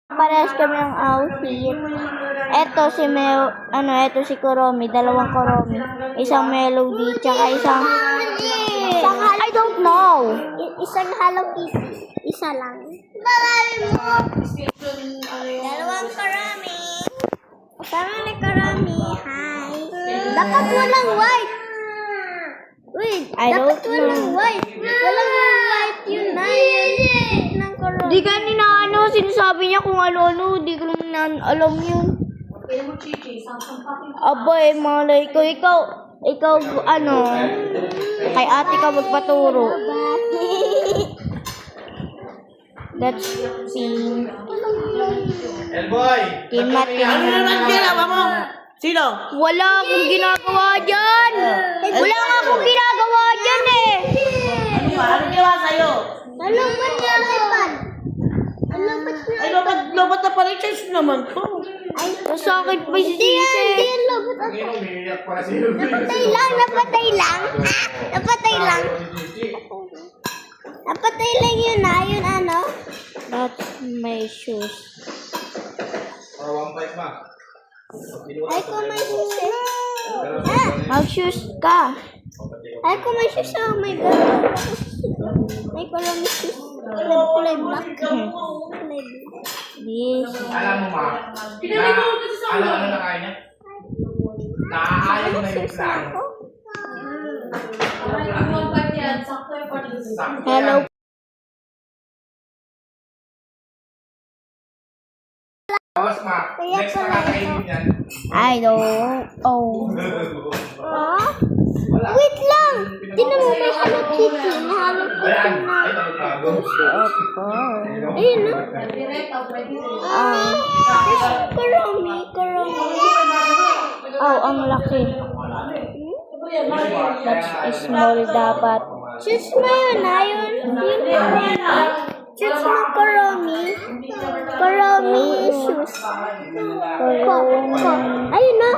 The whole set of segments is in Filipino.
Parehas kami ng outfit. Eto si Kuromi, dalawang Kuromi. Isang Melody, tsaka isang I don't know. Isang Hello Kitty. Isa lang. Dalawang Kuromi. Kasama ni Kuromi. Hi. Dapat walang white. Wait, dapat walang white. Walang white yun na yun ng Kuromi. Di kanina sinasabi niya kung ano-ano, di ko naman alam yun. Abay, malay ko, ikaw, kay ate ka magpaturo. That's pink. Elboy! Timating. Ano naman ginawa mo? Sino? Wala akong ginagawa dyan. Wala nga akong ginagawa dyan eh. Ano ginawa sa'yo? Nalobat niya ang iPad. Ay, lobat na pala yung naman ko. Sa akin pa si Hindi Sisi. yan lobat ako. Umiiyak para sa'yo. Napatay lang. Napatay lang yun yun ano. That's my shoes. Para 1.5 ma. Ay ko may shoes eh. Mag-shoes ka. Ay ko may shoes oh my god. May Kuromi shoes. Kulay black. Kulay black. This. Alam mo ma. Ano na kaya niya? Nakaayaw na yung plano. Hello. Tapos ma, next na kakainin yan. I don't. Oh. Wait lang. Tinan mo may Hello Kitty. May Hello Ayan, Kitty na. ay nagbago. Of course. Ayun no. Kuromi. Oh, ang laki. That's small dapat. Shoes mo yun yun. Shoes mo Kuromi. Kuromi shoes. Ko. Ayun no.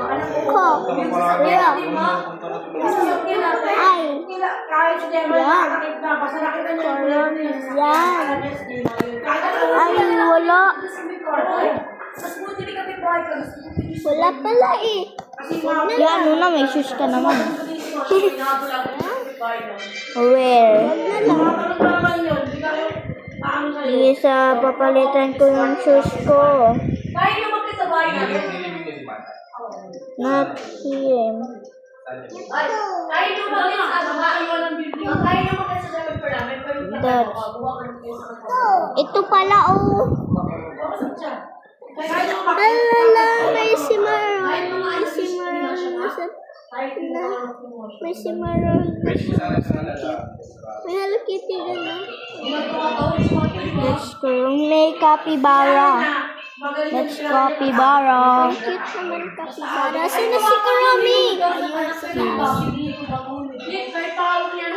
Ko. Yeah. Ay. Yan. Kuromi. Yan. Ay, wala. Wala pala eh. Yan, una may shoes ka naman. Where? Isa, papalitan ko yung shoes ko. Nilibig niya si Mata. Not here. That. Ito pala oh. Alala, may simaron. May simaron. May Hello Kitty din no? Let's go. May capybara. Let's capybara. Cute naman kapibara. Sino si Kuromi?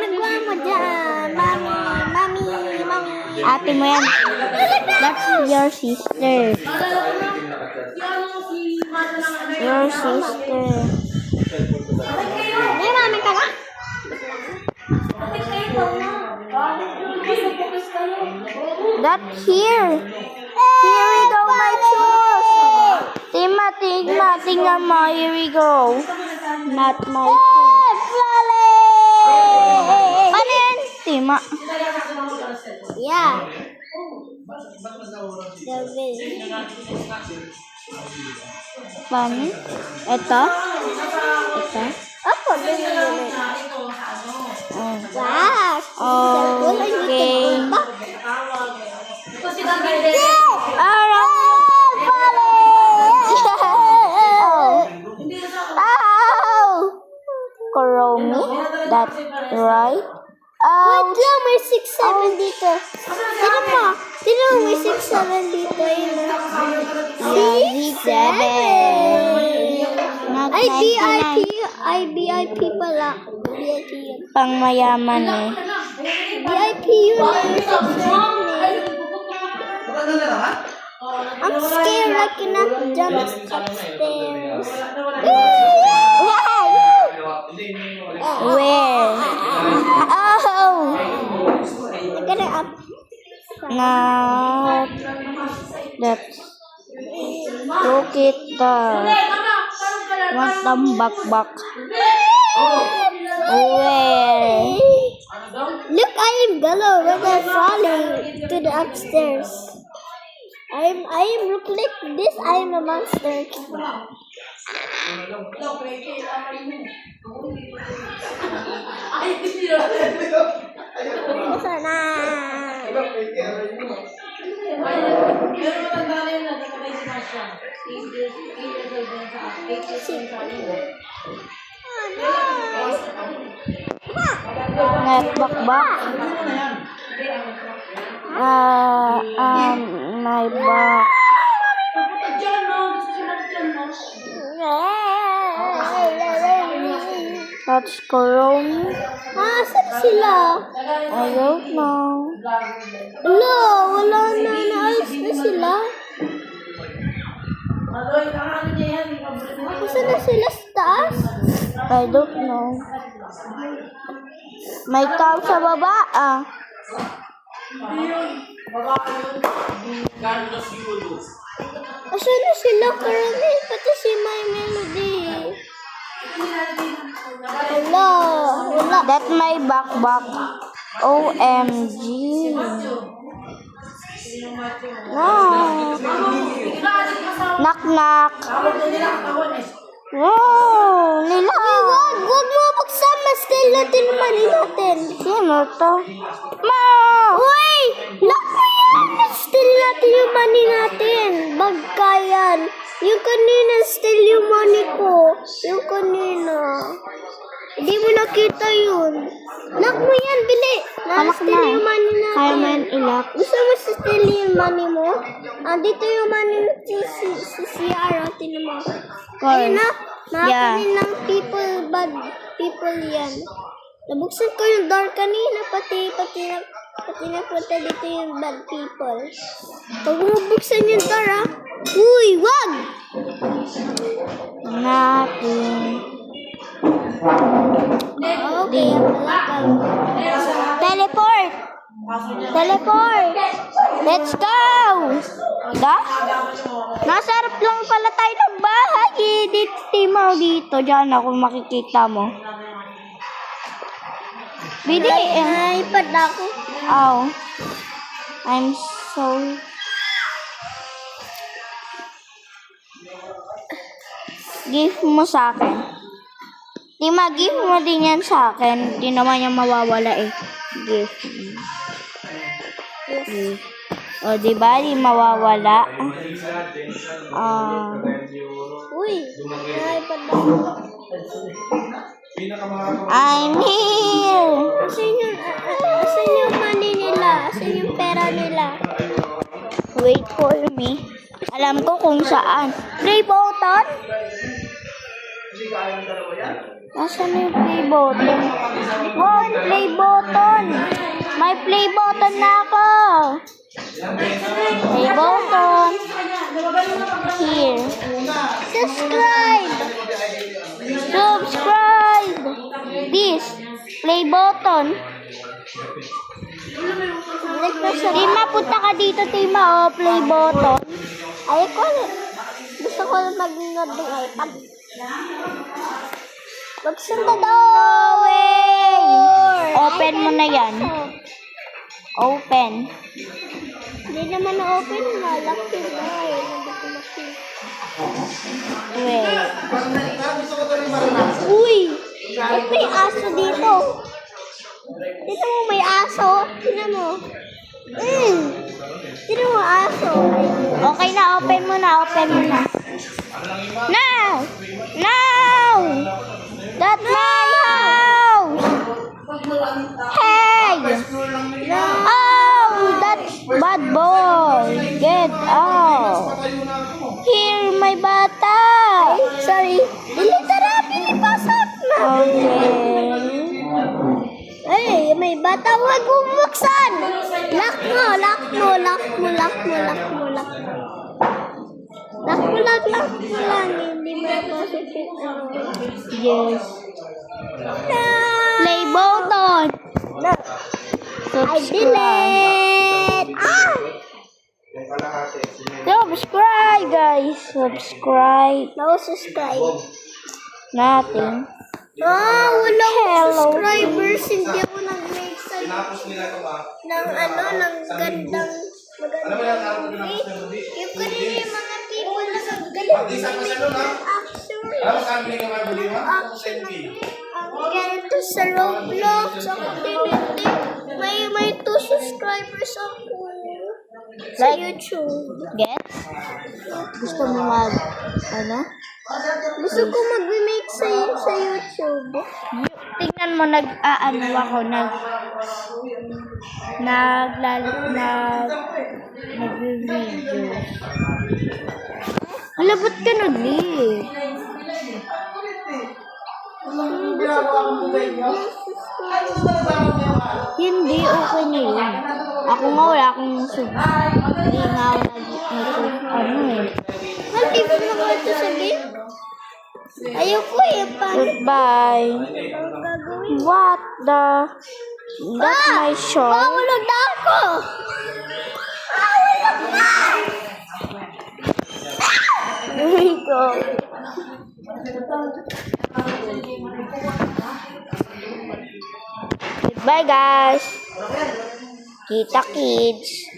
Nagawa mo dyan. Mami. Ate mo yan. That's your sister. Your sister. May mami ka na? That here. Here we go, my shoes. Tingnan mo. Here we go. Not my shoes. Ano yan? Tima. Yeah. Paano? Ito? Ako, ganyan yun. Oh. Wow. Okay. Kuromi? That's right. Wait lang, may 6-7 dito. Tinan mo, may 6-7 dito. Yeah, 7. Not Ay, 99. Ay, VIP pala. VIP yun. Pang mayaman eh. VIP yun eh. I'm scared I cannot jump upstairs. Where? Oh! I'm gonna up. Not Let's look at the want them back. Where? Look, I am below when I'm falling to the upstairs. I am look like this. I am a monster. Ito na. Back. My back. That's Corona. Saan sila? I don't know. Wala na. Naalis na sila. Saan na sila sa taas? I don't know. May tao sa baba Saan na sila? Karami. Pati si My Melody. Wala. That my back. OMG. No. Knock. Wow, nila. Wag mo pagsama. Style natin naman natin. Sino to? Ma! Uy! Naku yan! Style natin yung money natin. Bagka yan. Yung kanina, style yung money ko. Yung kanina. Hindi mo nakita yun. Lock mo yan, bili. Anak Na-steal na. yung money natin. Kaya mo yan ilak. Gusto mo steal yung money mo? Dito yung money mo si Ciara. Tinan mo. Ayun na. Makakunin ng bad people yan. Nabuksan ko yung door kanina. Pati napunta dito yung bad people. Pag bubuksan yung door uy, wag! Nothing. Okay, Teleport! Let's go! Nasa harap lang pala tayo ng bahay. Dito. Diyan ako makikita mo. Bidi. Naipad na ako. Oh. I'm so... Give mo sa akin. Tima, give mo din yan sa akin. Hindi naman yan mawawala eh. Give. O, diba? Di mawawala. Uy, naipad na ako. I'm here. Asan yung money nila? Asan yung pera nila? Wait for me. Alam ko kung saan. Play button? Nasaan yung play button? Wow, play button. May play button na ako. Play button. Here. Subscribe! This. Play button. Tima, punta ka dito, Tima. Oh, play button. Ay ko, gusto ko mag-nood ng iPad. Buksan ka daw! Open mo na yan. Open. Hindi naman na-open. Malaki na. Hindi ko makita. Wait. Uy! Ba't may aso dito? Tignan mo, may aso. Tignan mo. Tignan mo, aso. Okay na, open mo na. Now! That's my house! Hey! Oh, that's bad boy. Get out. Here, my bata. Sorry. Delete na, pinipasok na. Okay. Ay, may bata. Huwag bubuksan. Lock mo. Hindi mo pasok yung Yes. Play button. I delete. Subscribe, guys. Subscribe. No subscribe. Nothing. Wala akong Hello. subscribers. Hindi ako nag-make sa'yo Tinapos nila ito ba? ng ng gandang Alam mo lang, araw ko tinapos ng gabi. Yung kanina yung mga people na Pag isa pa siya nun, ha? action. Alam mo saan binigyan mga buli mo? Action 10K. ang ganito sa Roblox. Ako tinindi. May 2 subscribers ako. Sa YouTube. Get? Gusto mo ano? Gusto ko mag-remake sa YouTube. Tingnan mo, nag-aano ako, nag-video. Hala, ba't ka nag-leave? Hindi, okay na yun. Ako nga, wala akong hindi nga ako ano eh. Hindi ko na ba ito sa game? Ayoko eh. Paano Goodbye. ang gagawin? What the? That's my shot. Mahulog na ako! Here we go. Goodbye, guys. Kita kids.